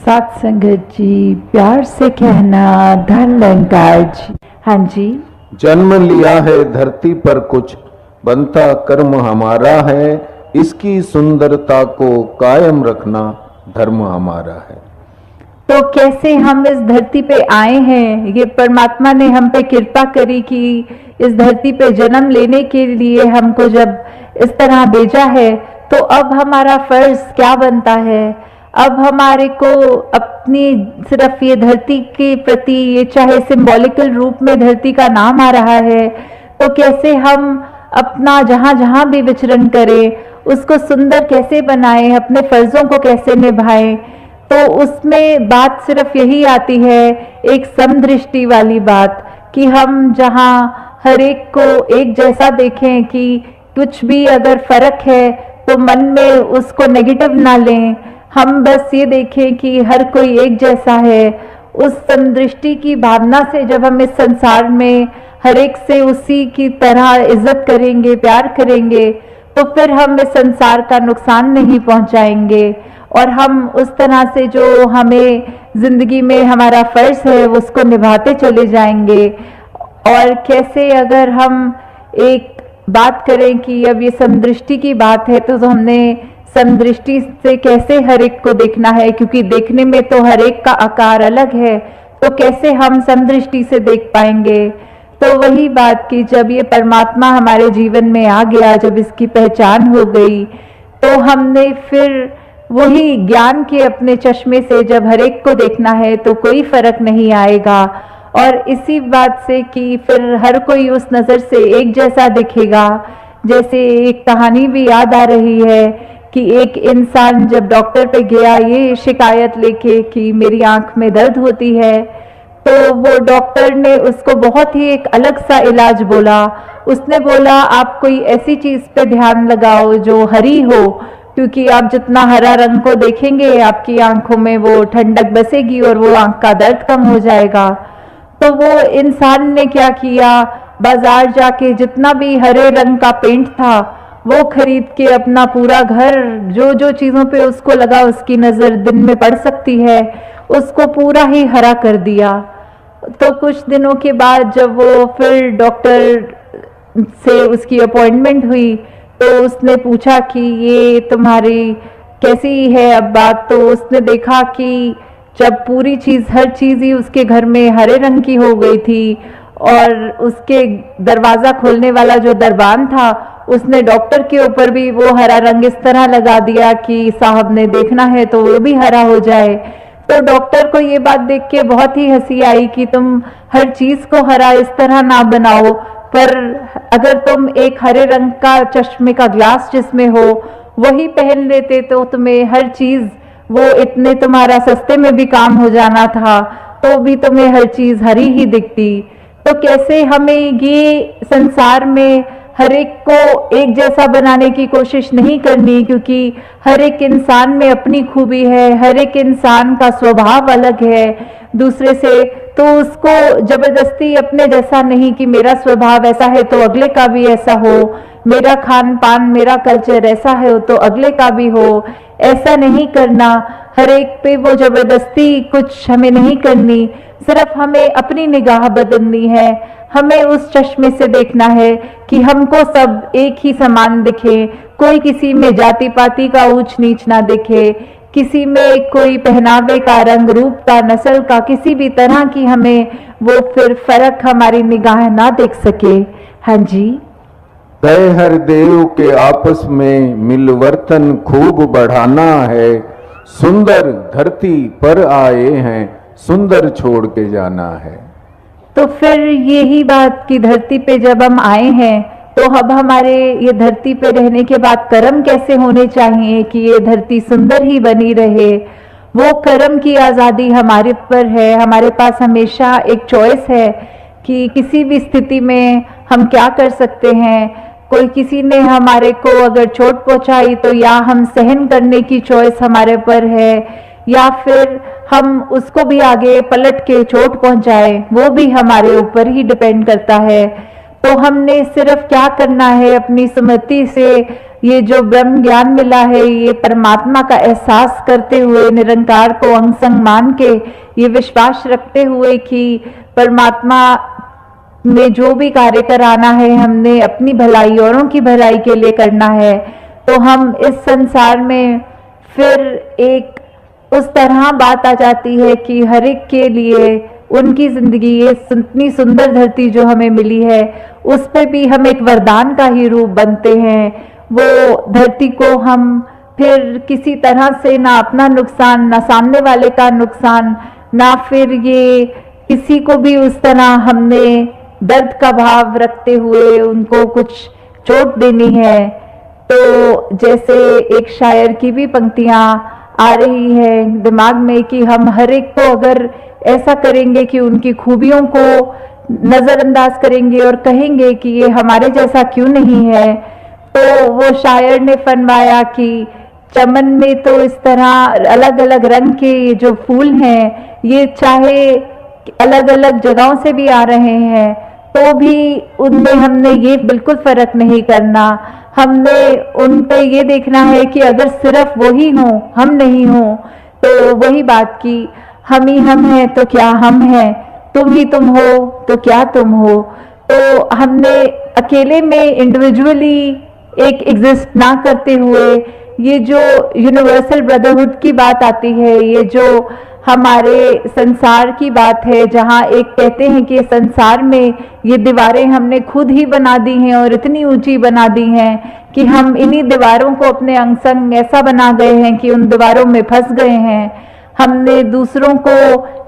सात संगत जी, प्यार से कहना धनलंकार जी। हाँ जी। जन्म लिया है धरती पर कुछ, बनता कर्म हमारा है, इसकी सुंदरता को कायम रखना धर्म हमारा है। तो कैसे हम इस धरती पे आए हैं, ये परमात्मा ने हम पे कृपा करी कि इस धरती पे जन्म लेने के लिए हमको जब इस तरह भेजा है, तो अब हमारा फर्ज क्या बनता है। अब हमारे को अपनी सिर्फ ये धरती के प्रति, ये चाहे सिंबॉलिकल रूप में धरती का नाम आ रहा है, तो कैसे हम अपना जहां जहां भी विचरण करें उसको सुंदर कैसे बनाएं, अपने फर्जों को कैसे निभाएं। तो उसमें बात सिर्फ यही आती है, एक समदृष्टि वाली बात, कि हम जहां हर एक को एक जैसा देखें, कि कुछ भी अगर फर्क है तो मन में उसको नेगेटिव ना लें, हम बस ये देखें कि हर कोई एक जैसा है। उस समदृष्टि की भावना से जब हम इस संसार में हर एक से उसी की तरह इज्जत करेंगे, प्यार करेंगे, तो फिर हम इस संसार का नुकसान नहीं पहुंचाएंगे और हम उस तरह से जो हमें जिंदगी में हमारा फर्ज है उसको निभाते चले जाएंगे। और कैसे अगर हम एक बात करें कि अब ये समदृष्टि की बात है, तो हमने समदृष्टि से कैसे हर एक को देखना है, क्योंकि देखने में तो हर एक का आकार अलग है, तो कैसे हम समदृष्टि से देख पाएंगे। तो वही बात कि जब ये परमात्मा हमारे जीवन में आ गया, जब इसकी पहचान हो गई, तो हमने फिर वही ज्ञान के अपने चश्मे से जब हर एक को देखना है तो कोई फर्क नहीं आएगा। और इसी बात से कि फिर हर कोई उस नज़र से एक जैसा दिखेगा। जैसे एक कहानी भी याद आ रही है कि एक इंसान जब डॉक्टर पे गया ये शिकायत लेके कि मेरी आंख में दर्द होती है, तो वो डॉक्टर ने उसको बहुत ही एक अलग सा इलाज बोला। उसने बोला आप कोई ऐसी चीज़ पे ध्यान लगाओ जो हरी हो, क्योंकि आप जितना हरा रंग को देखेंगे आपकी आंखों में वो ठंडक बसेगी और वो आंख का दर्द कम हो जाएगा। तो वो इंसान ने क्या किया, बाजार जाके जितना भी हरे रंग का पेंट था वो खरीद के अपना पूरा घर, जो जो चीज़ों पे उसको लगा उसकी नज़र दिन में पड़ सकती है, उसको पूरा ही हरा कर दिया। तो कुछ दिनों के बाद जब वो फिर डॉक्टर से उसकी अपॉइंटमेंट हुई, तो उसने पूछा कि ये तुम्हारी कैसी है अब बात। तो उसने देखा कि जब पूरी चीज़, हर चीज़ ही उसके घर में हरे रंग की हो गई थी, और उसके दरवाज़ा खोलने वाला जो दरबान था उसने डॉक्टर के ऊपर भी वो हरा रंग इस तरह लगा दिया कि साहब ने देखना है तो वो भी हरा हो जाए। तो डॉक्टर को ये बात देख के बहुत ही हंसी आई कि तुम हर चीज़ को हरा इस तरह ना बनाओ, पर अगर तुम एक हरे रंग का चश्मे का ग्लास जिसमें हो वही पहन लेते तो तुम्हें हर चीज़, वो इतने तुम्हारा सस्ते में भी काम हो जाना था, तो भी तुम्हें हर चीज़ हरी ही दिखती। तो कैसे हमें ये संसार में हर एक को एक जैसा बनाने की कोशिश नहीं करनी, क्योंकि हर एक इंसान में अपनी खूबी है, हर एक इंसान का स्वभाव अलग है दूसरे से। तो उसको जबरदस्ती अपने जैसा नहीं कि मेरा स्वभाव ऐसा है तो अगले का भी ऐसा हो, मेरा खान पान, मेरा कल्चर ऐसा है तो अगले का भी हो, ऐसा नहीं करना। हर एक पे वो जबरदस्ती कुछ हमें नहीं करनी, सिर्फ हमें अपनी निगाह बदलनी है। हमें उस चश्मे से देखना है कि हमको सब एक ही समान दिखे, कोई किसी में जाति पाति का ऊंच नीच ना दिखे, किसी में कोई पहनावे का, रंग रूप का, नस्ल का, किसी भी तरह की हमें वो फिर फर्क हमारी निगाह ना देख सके। हाँ जी। तय हर देव के आपस में मिलवर्तन खूब बढ़ाना है, सुंदर धरती पर आए हैं, सुंदर छोड़ के जाना है। तो फिर यही बात कि धरती पे जब हम आए हैं तो अब हमारे ये धरती पे रहने के बाद कर्म कैसे होने चाहिए कि ये धरती सुंदर ही बनी रहे। वो कर्म की आज़ादी हमारे पर है, हमारे पास हमेशा एक चॉइस है कि किसी भी स्थिति में हम क्या कर सकते हैं। कोई किसी ने हमारे को अगर चोट पहुंचाई तो या हम सहन करने की चॉइस हमारे पर है, या फिर हम उसको भी आगे पलट के चोट पहुंचाए, वो भी हमारे ऊपर ही डिपेंड करता है। तो हमने सिर्फ क्या करना है, अपनी स्मृति से ये जो ब्रह्म ज्ञान मिला है, ये परमात्मा का एहसास करते हुए, निरंकार को अंग संग मान के, ये विश्वास रखते हुए कि परमात्मा में जो भी कार्य कराना है हमने अपनी भलाई, औरों की भलाई के लिए करना है, तो हम इस संसार में फिर एक उस तरह बात आ जाती है कि हर एक के लिए उनकी जिंदगी, ये इतनी सुंदर धरती जो हमें मिली है, उस पे भी हम एक वरदान का ही रूप बनते हैं। वो धरती को हम फिर किसी तरह से ना अपना नुकसान, ना सामने वाले का नुकसान, ना फिर ये किसी को भी उस तरह हमने दर्द का भाव रखते हुए उनको कुछ चोट देनी है। तो जैसे एक शायर की भी पंक्तियां आ रही है दिमाग में कि हम हर एक को अगर ऐसा करेंगे कि उनकी खूबियों को नजरअंदाज करेंगे और कहेंगे कि ये हमारे जैसा क्यों नहीं है, तो वो शायर ने फरमाया कि चमन में तो इस तरह अलग अलग रंग के जो फूल हैं, ये चाहे अलग अलग जगहों से भी आ रहे हैं तो भी उनमें हमने ये बिल्कुल फर्क नहीं करना। हमने उन पे ये देखना है कि अगर सिर्फ वो ही हो, हम नहीं हो, तो वही बात की हम ही हम हैं तो क्या हम हैं, तुम ही तुम हो तो क्या तुम हो। तो हमने अकेले में इंडिविजुअली एक एग्जिस्ट ना करते हुए ये जो यूनिवर्सल ब्रदरहुड की बात आती है, ये जो हमारे संसार की बात है, जहाँ एक कहते हैं कि संसार में ये दीवारें हमने खुद ही बना दी हैं और इतनी ऊंची बना दी हैं कि हम इन्हीं दीवारों को अपने अंग संग ऐसा बना गए हैं कि उन दीवारों में फंस गए हैं। हमने दूसरों को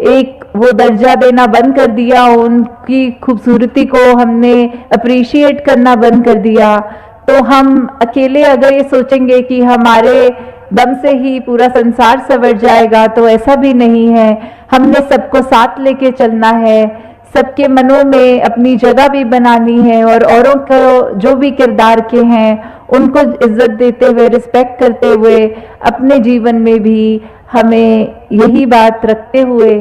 एक वो दर्जा देना बंद कर दिया, उनकी खूबसूरती को हमने अप्रिशिएट करना बंद कर दिया। तो हम अकेले अगर ये सोचेंगे कि हमारे दम से ही पूरा संसार संवर जाएगा, तो ऐसा भी नहीं है। हमने सबको साथ लेके चलना है, सबके मनों में अपनी जगह भी बनानी है और औरों को जो भी किरदार के हैं उनको इज्जत देते हुए, रिस्पेक्ट करते हुए अपने जीवन में भी हमें यही बात रखते हुए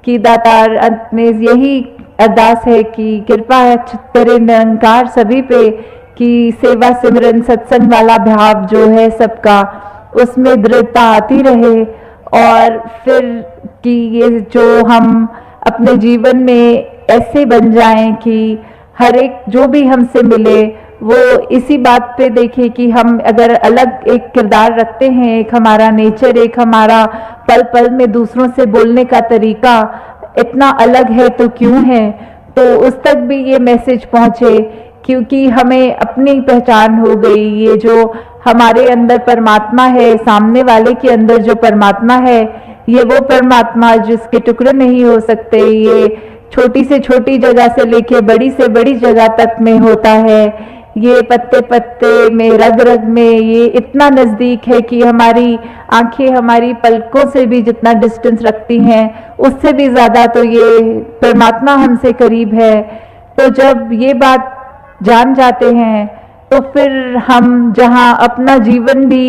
कि दातार अंत में यही अरदास है कि कृपा करे निरंकार सभी पे कि सेवा सिमरन सत्संग वाला भाव जो है सबका, उसमें दृढ़ता आती रहे और फिर कि ये जो हम अपने जीवन में ऐसे बन जाएं कि हर एक जो भी हमसे मिले वो इसी बात पे देखे कि हम अगर अलग एक किरदार रखते हैं, एक हमारा नेचर, एक हमारा पल पल में दूसरों से बोलने का तरीका इतना अलग है तो क्यों है, तो उस तक भी ये मैसेज पहुंचे क्योंकि हमें अपनी पहचान हो गई। ये जो हमारे अंदर परमात्मा है, सामने वाले के अंदर जो परमात्मा है, ये वो परमात्मा जिसके टुकड़े नहीं हो सकते, ये छोटी से छोटी जगह से लेके बड़ी से बड़ी जगह तक में होता है। ये पत्ते पत्ते में, रग रग में, ये इतना नज़दीक है कि हमारी आंखें हमारी पलकों से भी जितना डिस्टेंस रखती हैं, उससे भी ज़्यादा तो ये परमात्मा हमसे करीब है। तो जब ये बात जान जाते हैं तो फिर हम जहाँ अपना जीवन भी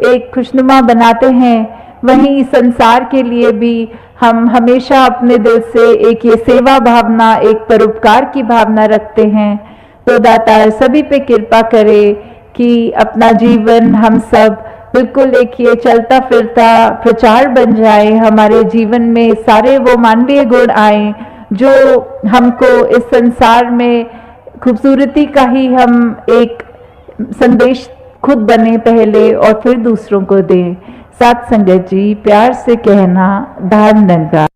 एक खुशनुमा बनाते हैं, वहीं संसार के लिए भी हम हमेशा अपने दिल से एक ये सेवा भावना, एक परोपकार की भावना रखते हैं। तो दातार सभी पे कृपा करे कि अपना जीवन हम सब बिल्कुल एक ये चलता फिरता प्रचार बन जाए, हमारे जीवन में सारे वो मानवीय गुण आए जो हमको इस संसार में खूबसूरती का ही हम एक संदेश खुद बने पहले और फिर दूसरों को दें। साथ संगत जी प्यार से कहना, धाम नंगा।